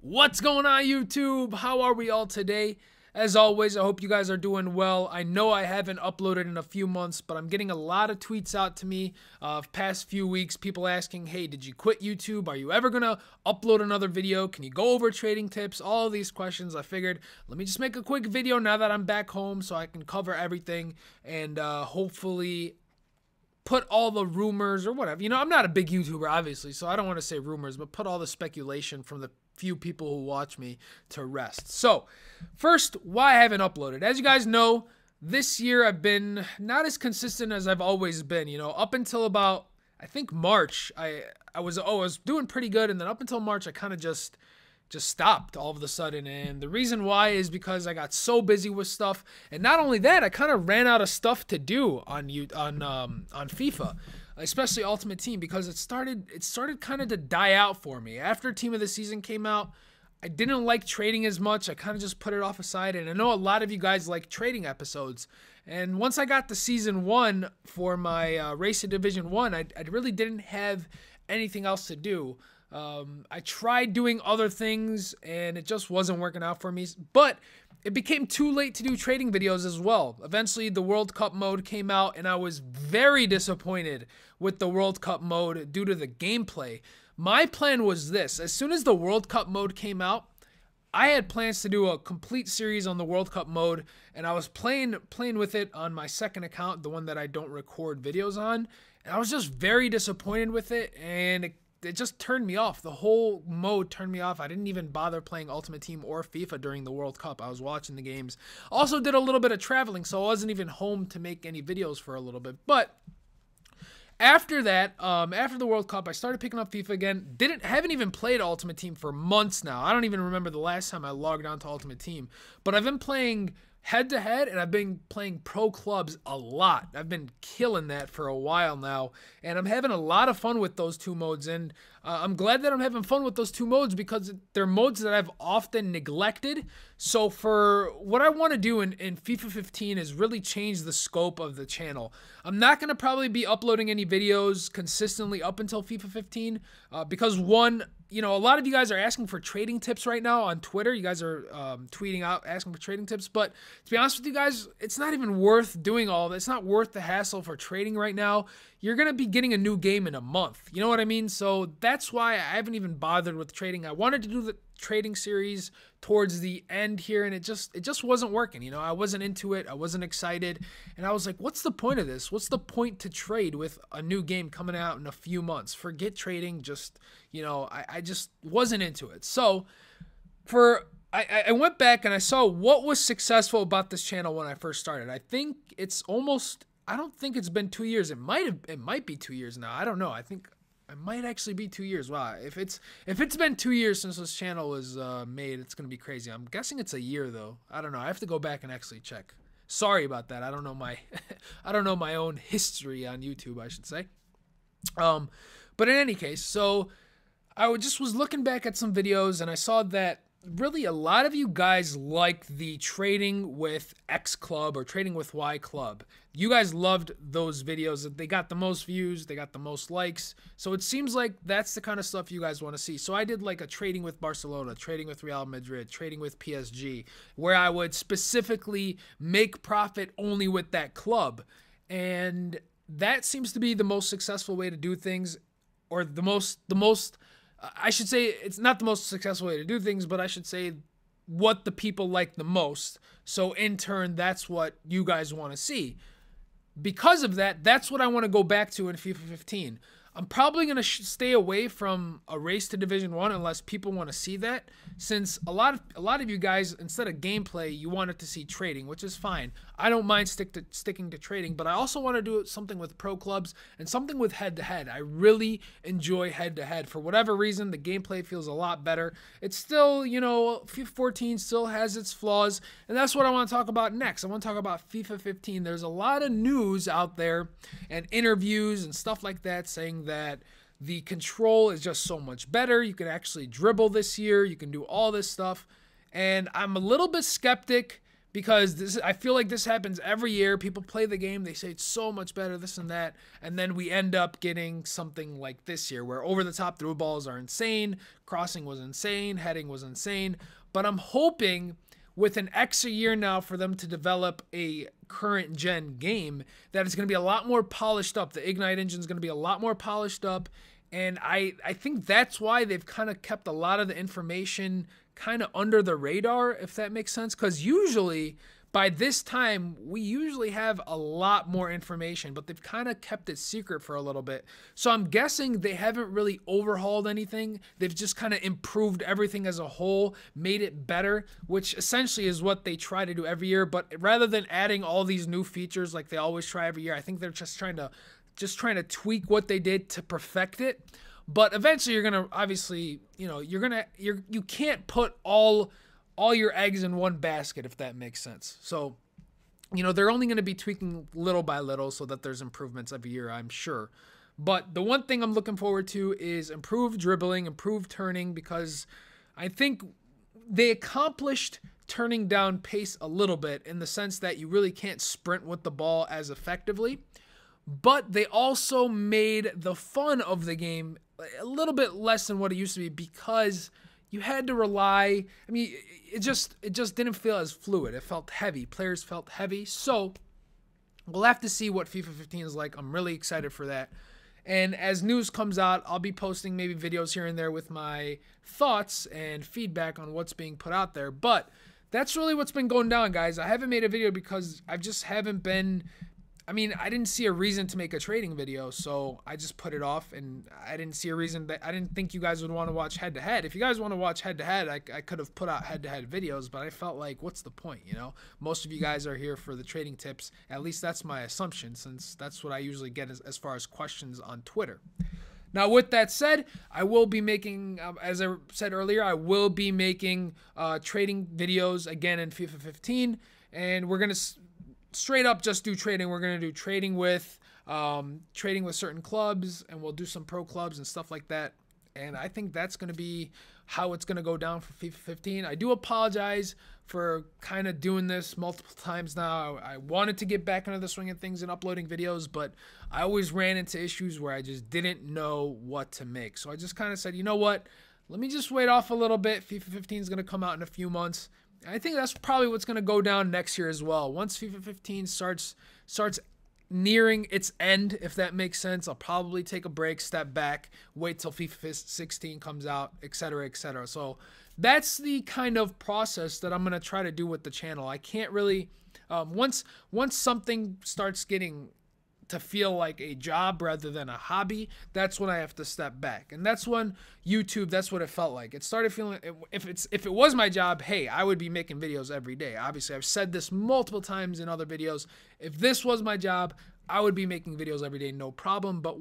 What's going on, YouTube? How are we all today? As always, I hope you guys are doing well. I know I haven't uploaded in a few months, but I'm getting a lot of tweets out to me past few weeks. People asking, hey, did you quit YouTube? Are you ever going to upload another video? Can you go over trading tips? All of these questions. I figured, let me just make a quick video now that I'm back home so I can cover everything and hopefully put all the rumors or whatever. You know, I'm not a big YouTuber, obviously, so I don't want to say rumors, but put all the speculation from the few people who watch me to rest. So, first, why I haven't uploaded. As you guys know, this year I've been not as consistent as I've always been. You know, up until about, I think March, I was doing pretty good, and then up until March, I kind of just stopped all of a sudden. And the reason why is because I got so busy with stuff, and not only that, I kind of ran out of stuff to do on FIFA, especially Ultimate Team, because it started kind of to die out for me. After Team of the Season came out, I didn't like trading as much. I kind of just put it off aside, and I know a lot of you guys like trading episodes. And once I got to Season 1 for my Race to Division 1, I really didn't have anything else to do. I tried doing other things and it just wasn't working out for me, but it became too late to do trading videos as well. Eventually the World Cup mode came out and I was very disappointed with the World Cup mode due to the gameplay. My plan was this: as soon as the World Cup mode came out, I had plans to do a complete series on the World Cup mode, and I was playing with it on my second account, the one that I don't record videos on, and I was just very disappointed with it, and it just turned me off. The whole mode turned me off. I didn't even bother playing Ultimate Team or FIFA during the World Cup. I was watching the games. Also did a little bit of traveling, so I wasn't even home to make any videos for a little bit. But after that, after the World Cup, I started picking up FIFA again. Haven't even played Ultimate Team for months now. I don't even remember the last time I logged on to Ultimate Team. But I've been playing head-to-head, and I've been playing pro clubs a lot. I've been killing that for a while now, and I'm having a lot of fun with those two modes, and I'm glad that I'm having fun with those two modes because they're modes that I've often neglected. So for what I want to do in FIFA 15 is really change the scope of the channel. I'm not going to probably be uploading any videos consistently up until FIFA 15 because one, you know, a lot of you guys are asking for trading tips right now on Twitter. You guys are tweeting out asking for trading tips. But to be honest with you guys, it's not even worth doing all that. It's not worth the hassle for trading right now. You're going to be getting a new game in a month. You know what I mean? So that's why I haven't even bothered with trading. I wanted to do the trading series towards the end here, and it just wasn't working. You know, I wasn't into it. I wasn't excited. And I was like, what's the point of this? What's the point to trade with a new game coming out in a few months? Forget trading. Just, you know, I just wasn't into it. So I went back and I saw what was successful about this channel when I first started. I think it's almost, I don't think it's been 2 years. It might be 2 years now. I don't know. I think it might actually be 2 years. Wow. If it's been 2 years since this channel was made, it's going to be crazy. I'm guessing it's a year though. I don't know. I have to go back and actually check. Sorry about that. I don't know my I don't know my own history on YouTube, I should say. But in any case, so I just was looking back at some videos and I saw that really a lot of you guys like the trading with X club or trading with Y club. You guys loved those videos. They got the most views, they got the most likes. So it seems like that's the kind of stuff you guys want to see. So I did like a trading with Barcelona, trading with Real Madrid, trading with PSG, where I would specifically make profit only with that club. And that seems to be the most successful way to do things, or the most I should say it's not the most successful way to do things, but I should say what the people like the most. So in turn, that's what you guys want to see. Because of that, that's what I want to go back to in FIFA 15. I'm probably going to stay away from a Race to Division 1 unless people want to see that, since a lot of you guys, instead of gameplay, you wanted to see trading, which is fine. I don't mind sticking to trading, but I also want to do something with pro clubs and something with head-to-head. I really enjoy head-to-head. For whatever reason, the gameplay feels a lot better. It's still, you know, FIFA 14 still has its flaws, and that's what I want to talk about next. I want to talk about FIFA 15. There's a lot of news out there and interviews and stuff like that saying that the control is just so much better. You can actually dribble this year. You can do all this stuff. And I'm a little bit skeptic because I feel like this happens every year. People play the game, they say it's so much better, this and that, and then we end up getting something like this year where over the top through balls are insane, crossing was insane, heading was insane. But I'm hoping with an extra year now for them to develop a current gen game that it's going to be a lot more polished up. The Ignite engine is going to be a lot more polished up, and I think that's why they've kind of kept a lot of the information kind of under the radar, if that makes sense, because usually by this time we usually have a lot more information, but they've kind of kept it secret for a little bit. So I'm guessing they haven't really overhauled anything. They've just kind of improved everything as a whole, made it better, which essentially is what they try to do every year. But rather than adding all these new features like they always try every year, I think they're just trying to tweak what they did to perfect it. But eventually you're going to obviously, you can't put all your eggs in one basket, if that makes sense. So, they're only going to be tweaking little by little so that there's improvements every year, I'm sure. But the one thing I'm looking forward to is improved dribbling, improved turning, because I think they accomplished turning down pace a little bit in the sense that you really can't sprint with the ball as effectively. But they also made the fun of the game a little bit less than what it used to be, because you had to rely. I mean, it just didn't feel as fluid. It felt heavy. Players felt heavy. So we'll have to see what FIFA 15 is like. I'm really excited for that. And as news comes out, I'll be posting maybe videos here and there with my thoughts and feedback on what's being put out there. But that's really what's been going down, guys. I haven't made a video because I just haven't been... I didn't see a reason to make a trading video, so I just put it off, and I didn't see a reason I didn't think you guys would want to watch head-to-head. If you guys want to watch head-to-head, I could have put out head-to-head videos, but I felt like, what's the point, Most of you guys are here for the trading tips. At least that's my assumption, since that's what I usually get as far as questions on Twitter. Now, with that said, I will be making, as I said earlier, I will be making trading videos again in FIFA 15, and we're going to... straight up just do trading. We're going to do trading with certain clubs, and we'll do some pro clubs and stuff like that. And I think that's going to be how it's going to go down for FIFA 15. I do apologize for kind of doing this multiple times now. I wanted to get back into the swing of things and uploading videos, but I always ran into issues where I just didn't know what to make. So I just kind of said, you know what? Let me just wait off a little bit. FIFA 15 is going to come out in a few months. I think that's probably what's going to go down next year as well. Once FIFA 15 starts nearing its end, if that makes sense, I'll probably take a break, step back, wait till FIFA 16 comes out, etc., etc. So that's the kind of process that I'm going to try to do with the channel. I can't really, once something starts getting to feel like a job rather than a hobby, that's when I have to step back. And that's when YouTube, that's what it felt like. It started feeling, if it was my job, hey, I would be making videos every day. Obviously, I've said this multiple times in other videos. If this was my job, I would be making videos every day, no problem. But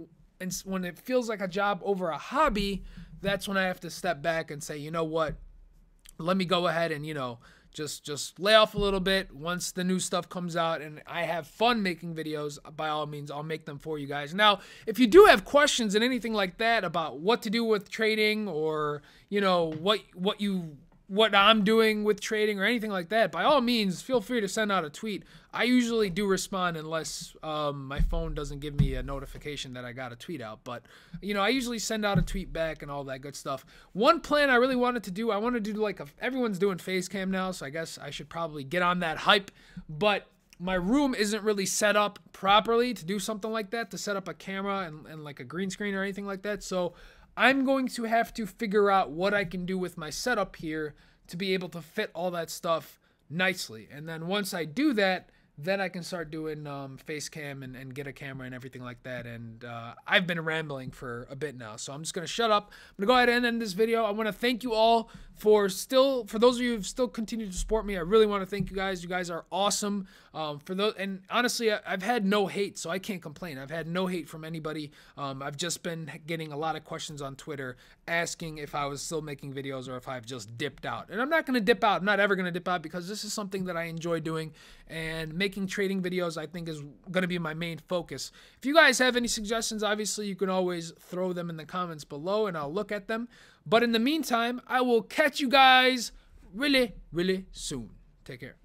when it feels like a job over a hobby, that's when I have to step back and say, you know what, let me go ahead and, just lay off a little bit. Once the new stuff comes out and I have fun making videos, by all means, I'll make them for you guys. Now, if you do have questions and anything like that about what to do with trading, or, what I'm doing with trading or anything like that, by all means, feel free to send out a tweet. I usually do respond unless my phone doesn't give me a notification that I got a tweet out. But, I usually send out a tweet back and all that good stuff. One plan I really wanted to do, I want to do everyone's doing face cam now, so I guess I should probably get on that hype. But my room isn't really set up properly to do something like that, to set up a camera and like a green screen or anything like that. So I'm going to have to figure out what I can do with my setup here to be able to fit all that stuff nicely. And then once I do that, then I can start doing face cam and get a camera and everything like that. And I've been rambling for a bit now, so I'm just going to shut up. I'm going to go ahead and end this video. I want to thank you all for those of you who've still continued to support me. I really want to thank you guys. You guys are awesome. And honestly, I've had no hate, so I can't complain. I've had no hate from anybody. I've just been getting a lot of questions on Twitter asking if I was still making videos or if I've just dipped out. And I'm not going to dip out. I'm not ever going to dip out, because this is something that I enjoy doing, and making trading videos I think is going to be my main focus. If you guys have any suggestions, obviously you can always throw them in the comments below and I'll look at them. But in the meantime, I will catch you guys really, really soon. Take care.